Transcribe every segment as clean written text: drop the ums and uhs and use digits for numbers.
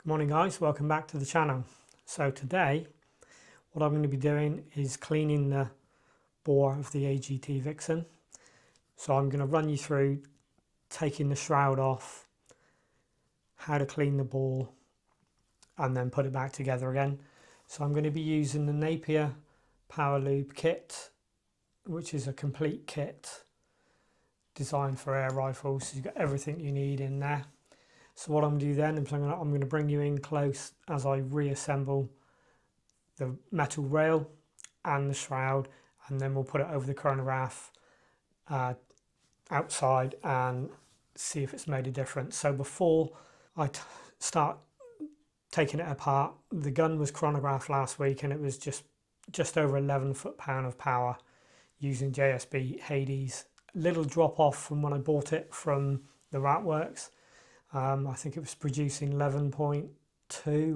Good morning guys, welcome back to the channel. So today what I'm going to be doing is cleaning the bore of the AGT Vixen. So I'm going to run you through taking the shroud off, how to clean the bore and then put it back together again. So I'm going to be using the Napier Power Lube kit, which is a complete kit designed for air rifles. So you've got everything you need in there. So what I'm going to do then is I'm going to bring you in close as I reassemble the metal rail and the shroud, and then we'll put it over the chronograph outside and see if it's made a difference. So before I start taking it apart, the gun was chronographed last week and it was just over 11 foot-pound of power using JSB Hades. Little drop off from when I bought it from the Ratworks. I think it was producing 11.2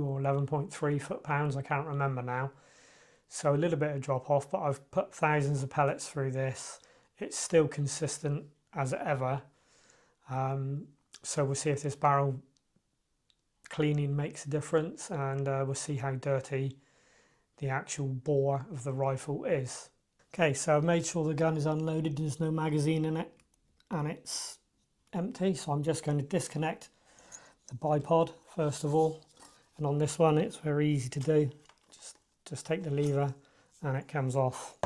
or 11.3 foot-pounds, I can't remember now. So a little bit of drop off, but I've put thousands of pellets through this. It's still consistent as ever. So we'll see if this barrel cleaning makes a difference, and we'll see how dirty the actual bore of the rifle is. Okay, so I've made sure the gun is unloaded, there's no magazine in it, and it's empty. So I'm just going to disconnect the bipod first of all, and on this one it's very easy to do. Just take the lever and it comes off.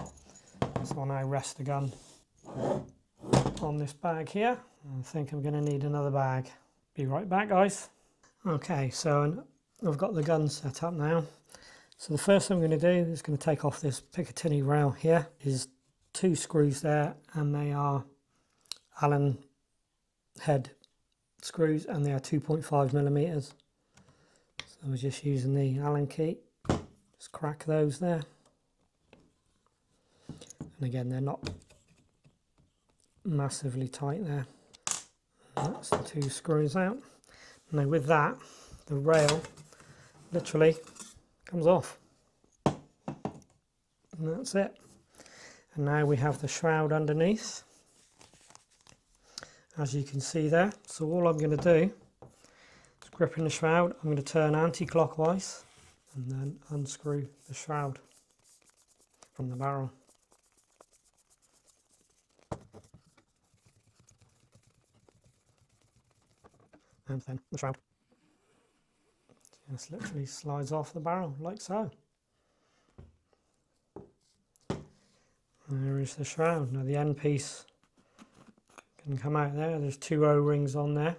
So I'll now rest the gun on this bag here. I think I'm going to need another bag. Be right back guys. Okay, so I've got the gun set up now. So the first thing I'm going to do is going to take off this Picatinny rail here. There's two screws there and they are Allen head screws and they are 2.5 millimeters. So I was just using the Allen key. Just crack those there. And again, they're not massively tight there. And that's the two screws out. Now with that, the rail literally comes off. And that's it. And now we have the shroud underneath, as you can see there. So all I'm going to do is gripping the shroud, I'm going to turn anti-clockwise and then unscrew the shroud from the barrel. And then the shroud just literally slides off the barrel like so. And there is the shroud. Now the end piece can come out there. There's two O-rings on there,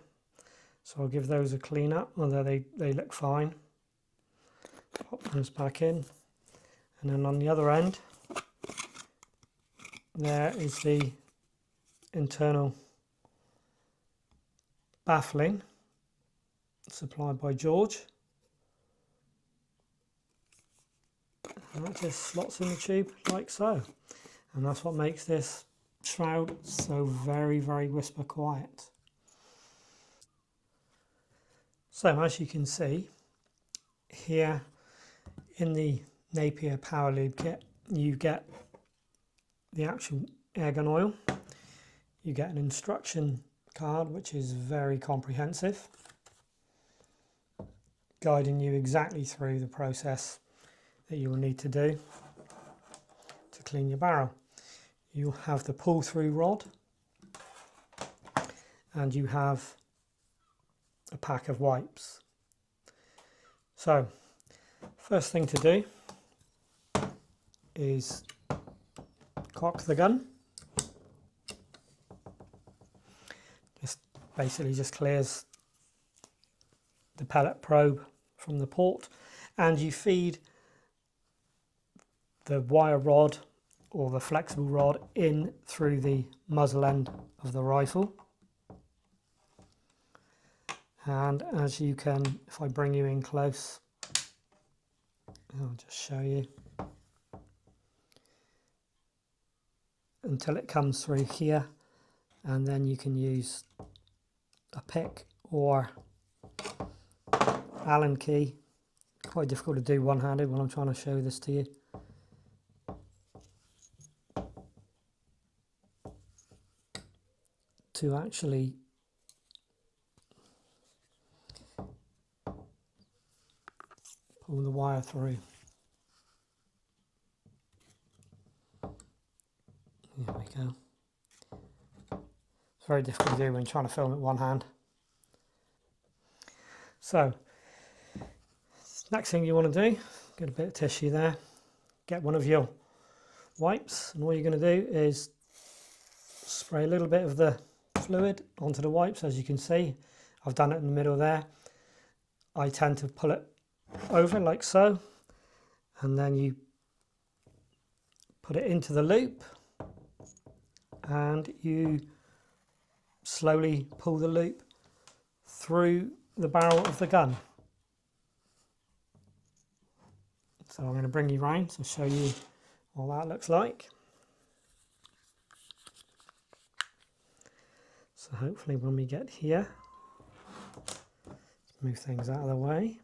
so I'll give those a clean up, although they look fine. Pop those back in, and then on the other end there is the internal baffling supplied by George, and that just slots in the tube like so, and that's what makes this shroud so very whisper quiet. So as you can see here in the Napier Power Lube kit, you get the actual airgun oil, you get an instruction card which is very comprehensive, guiding you exactly through the process that you will need to do to clean your barrel. You'll have the pull-through rod and you have a pack of wipes. So first thing to do is cock the gun. Basically just clears the pellet probe from the port, and you feed the wire rod or the flexible rod in through the muzzle end of the rifle. And as you can, if I bring you in close, I'll just show you until it comes through here, and then you can use a pick or Allen key. Quite difficult to do one-handed when I'm trying to show this to you. To actually pull the wire through. There we go. It's very difficult to do when trying to film it with one hand. So, next thing you want to do, get a bit of tissue there, get one of your wipes, and all you're going to do is spray a little bit of the fluid onto the wipes. As you can see, I've done it in the middle there. I tend to pull it over like so, and then you put it into the loop and you slowly pull the loop through the barrel of the gun. So I'm going to bring you round to show you what that looks like. So hopefully when we get here, let's move things out of the way.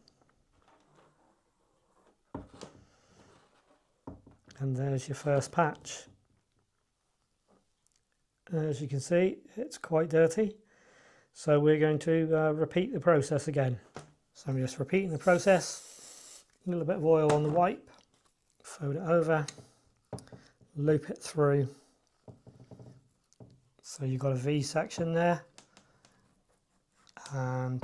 And there's your first patch. As you can see, it's quite dirty. So we're going to repeat the process again. So I'm just repeating the process. A little bit of oil on the wipe, fold it over, loop it through. So you've got a V section there, and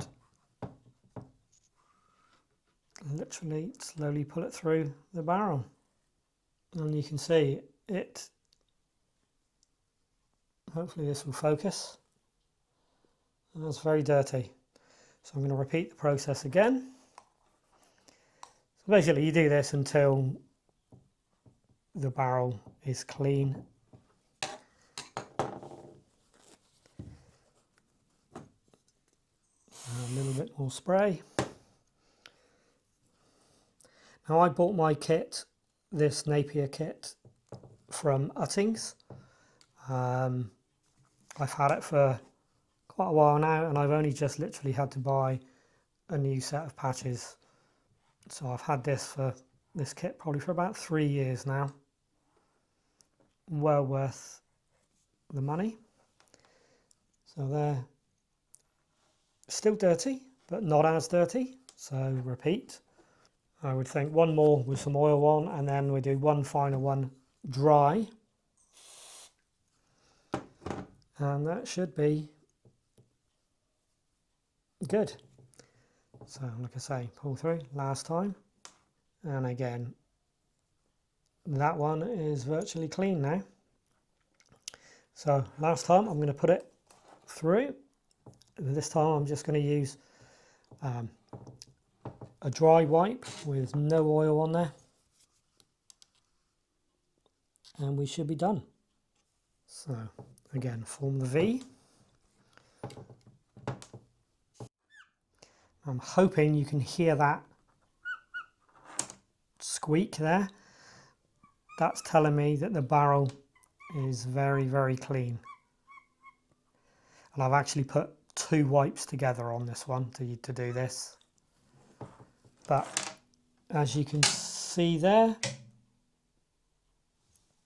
literally slowly pull it through the barrel. And you can see it, hopefully this will focus. And that's very dirty. So I'm going to repeat the process again. So basically you do this until the barrel is clean. A little bit more spray. Now I bought my kit, this Napier kit, from Uttings. I've had it for quite a while now, and I've only just literally had to buy a new set of patches. So I've had this kit probably for about 3 years now. Well worth the money. So they're still dirty, but not as dirty. So repeat. I would think one more with some oil on, and then we do one final one dry. And that should be good. So like I say, pull through last time, and again that one is virtually clean now. So last time I'm going to put it through. This time I'm just going to use a dry wipe with no oil on there, and we should be done. So again, form the V. I'm hoping you can hear that squeak there. That's telling me that the barrel is very, very clean. And I've actually put 2 wipes together on this one to do this. But as you can see there,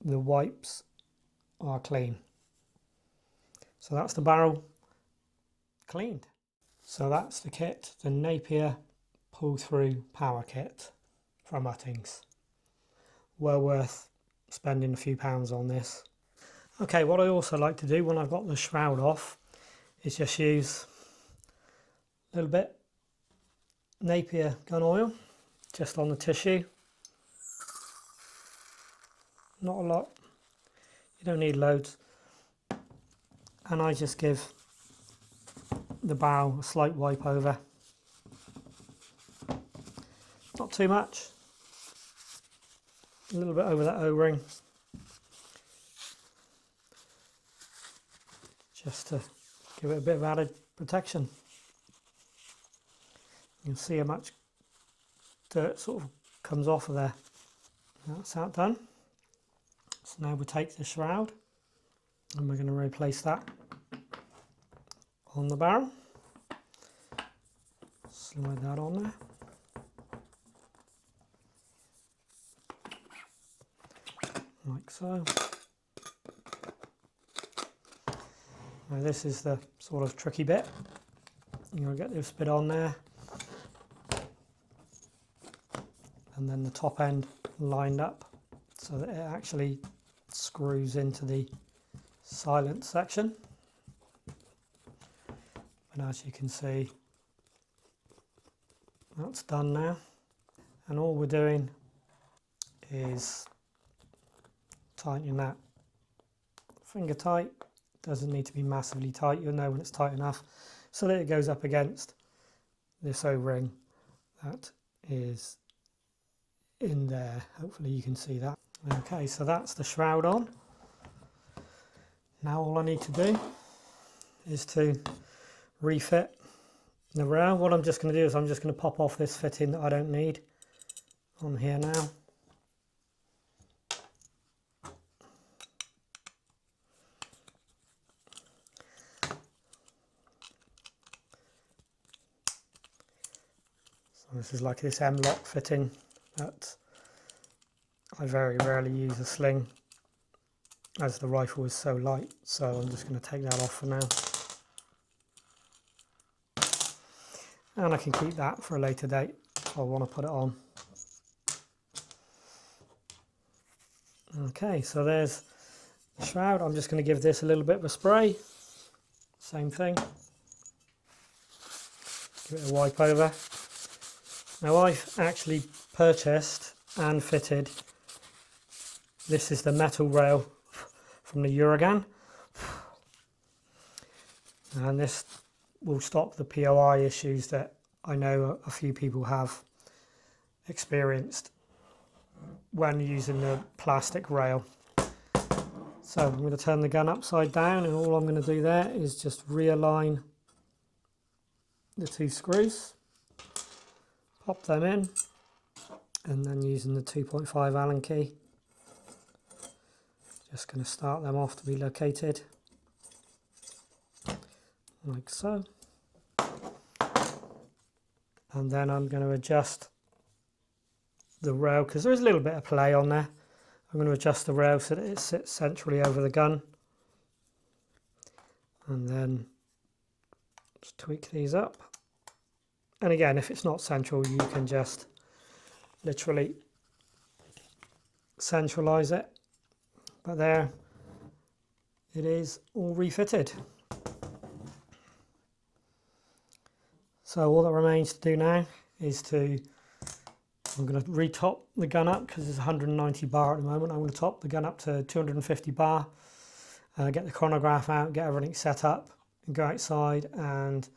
the wipes are clean. So that's the barrel cleaned. So that's the kit, the Napier pull-through power kit from Uttings. Well worth spending a few pounds on this. Okay, what I also like to do when I've got the shroud off is just use a little bit Napier gun oil just on the tissue. Not a lot, you don't need loads. And I just give the barrel a slight wipe over. Not too much. A little bit over that O-ring. Just to give it a bit of added protection. You can see how much dirt sort of comes off of there. That's that done. So now we take the shroud and we're going to replace that on the barrel. Slide that on there. Like so. Now this is the sort of tricky bit. You're going to get this bit on there. and then the top end lined up so that it actually screws into the silent section. And as you can see, that's done now. And all we're doing is tightening that finger tight. Doesn't need to be massively tight, you'll know when it's tight enough, so that it goes up against this O-ring that is in there. Hopefully you can see that. Okay, so that's the shroud on. Now all I need to do is to refit the rail. What I'm just going to do is I'm just going to pop off this fitting that I don't need on here now. So this is like this M-lock fitting that I very rarely use a sling as the rifle is so light, so I'm just going to take that off for now. And I can keep that for a later date if I want to put it on. Okay, so there's the shroud. I'm just going to give this a little bit of a spray. Same thing. Give it a wipe over. Now I've actually purchased and fitted, this is the metal rail from the Uragan, and this will stop the POI issues that I know a few people have experienced when using the plastic rail. So I'm going to turn the gun upside down, and all I'm going to do there is just realign the two screws, pop them in, and then using the 2.5 Allen key, just going to start them off to be located like so. And then I'm going to adjust the rail, because there is a little bit of play on there. I'm going to adjust the rail so that it sits centrally over the gun, and then just tweak these up. And again, if it's not central, you can just literally centralize it. But there it is, all refitted. So all that remains to do now is I'm going to retop the gun up, because it's 190 bar at the moment. I'm going to top the gun up to 250 bar, get the chronograph out, get everything set up, and go outside and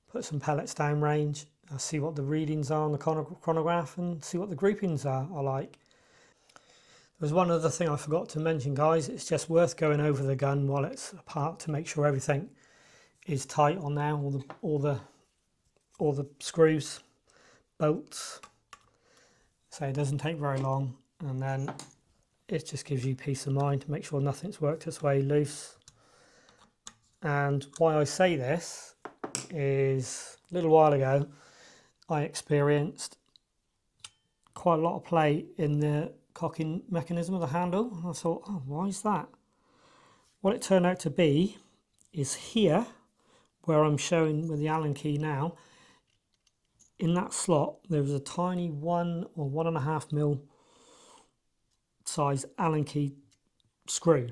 put some pellets down range, see what the readings are on the chronograph, and see what the groupings are like. There's one other thing I forgot to mention, guys. It's just worth going over the gun while it's apart to make sure everything is tight on there, all the screws, bolts. So it doesn't take very long, and then it just gives you peace of mind to make sure nothing's worked its way loose. And why I say this is, a little while ago I experienced quite a lot of play in the cocking mechanism of the handle, and I thought, oh, why is that? What it turned out to be is here, where I'm showing with the Allen key now, in that slot there was a tiny 1 or 1.5 mil size Allen key screw,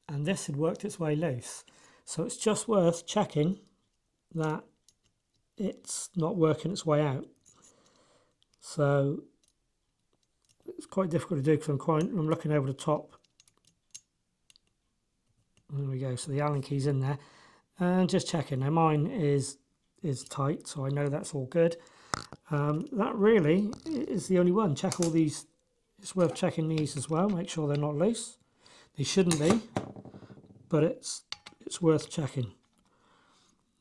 and this had worked its way loose. So it's just worth checking that it's not working its way out. So it's quite difficult to do, because I'm looking over the top. There we go. So the Allen key's in there, and just checking. Now mine is tight, so I know that's all good. That really is the only one. Check all these. It's worth checking these as well. Make sure they're not loose. They shouldn't be, but it's worth checking.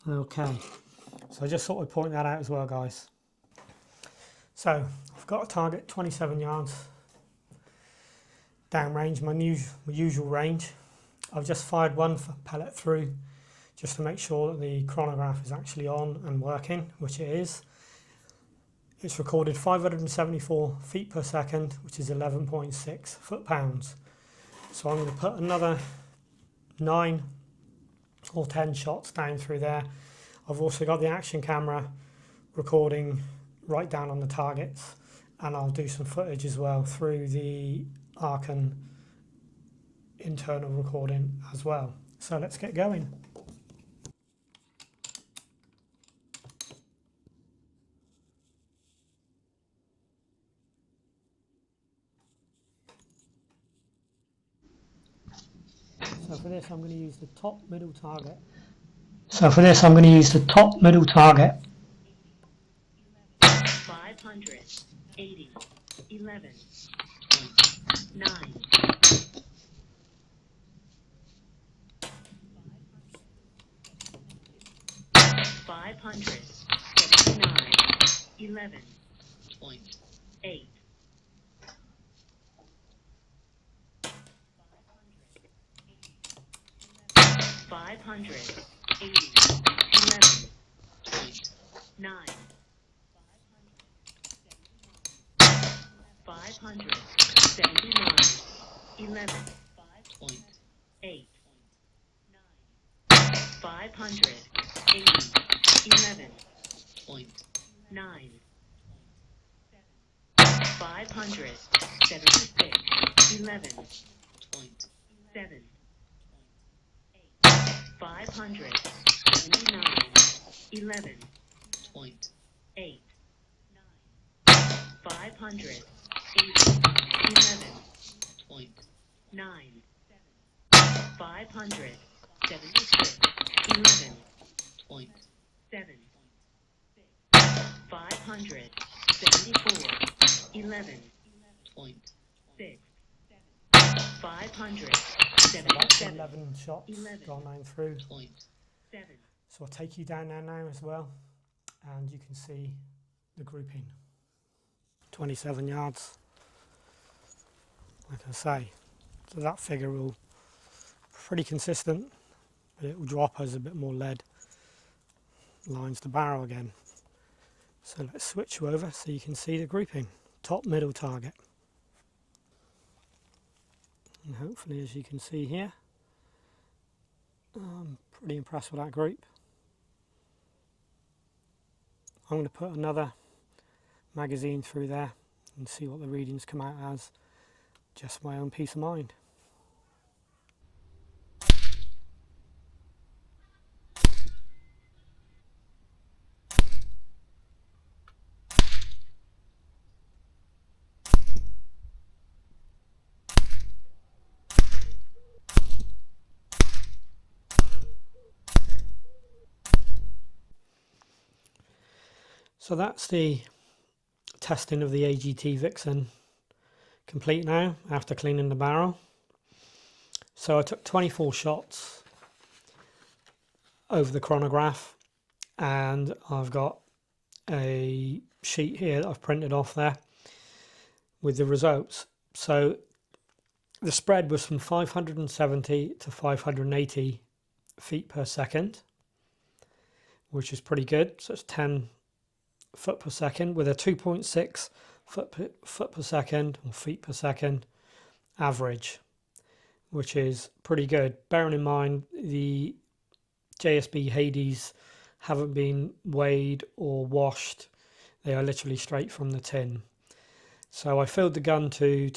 Okay. So I just thought I'd point that out as well, guys. So I've got a target 27 yards downrange, my usual range. I've just fired one pellet through just to make sure that the chronograph is actually on and working, which it is. It's recorded 574 feet per second, which is 11.6 foot-pounds. So I'm going to put another 9 or 10 shots down through there. I've also got the action camera recording right down on the targets, and I'll do some footage as well through the Archon internal recording as well. So let's get going. So for this I'm going to use the top middle target. 580, 11, 9. 579, 11, 8. 580, 11, 9. 579, 11, 8. 580, 11, 9. 576, 11, 7. 579, 11, 8. 580, 11, 9. 576, 11, 7. 574, 11, 6. 577, 11 shots 11, gone through. 7. So I'll take you down there now as well, and you can see the grouping. 27 yards, like I say. So that figure will pretty consistent, but it will drop as a bit more lead lines the barrel again. So let's switch you over so you can see the grouping. Top middle target. And hopefully, as you can see here, I'm pretty impressed with that group. I'm going to put another magazine through there and see what the readings come out as, just my own peace of mind. So that's the testing of the AGT Vixen complete now after cleaning the barrel. So I took 24 shots over the chronograph, and I've got a sheet here that I've printed off there with the results. So the spread was from 570 to 580 feet per second, which is pretty good. So it's 10 foot per second with a 2.6 foot per second or feet per second average, which is pretty good. Bearing in mind the JSB Hades haven't been weighed or washed, they are literally straight from the tin. So I filled the gun to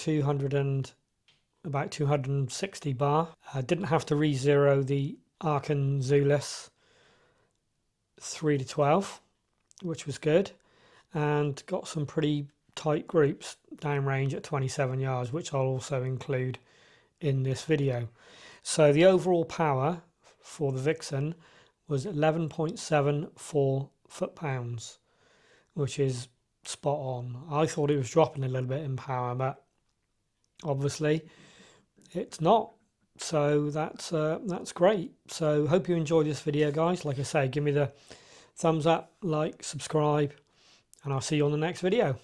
about 260 bar. I didn't have to re-zero the Archon Zulus 3 to 12, which was good, and got some pretty tight groups downrange at 27 yards, which I'll also include in this video. So the overall power for the Vixen was 11.74 foot-pounds, which is spot on. I thought it was dropping a little bit in power, but obviously it's not. So that's great. So hope you enjoyed this video, guys. Like I say, give me the thumbs up, like, subscribe, and I'll see you on the next video.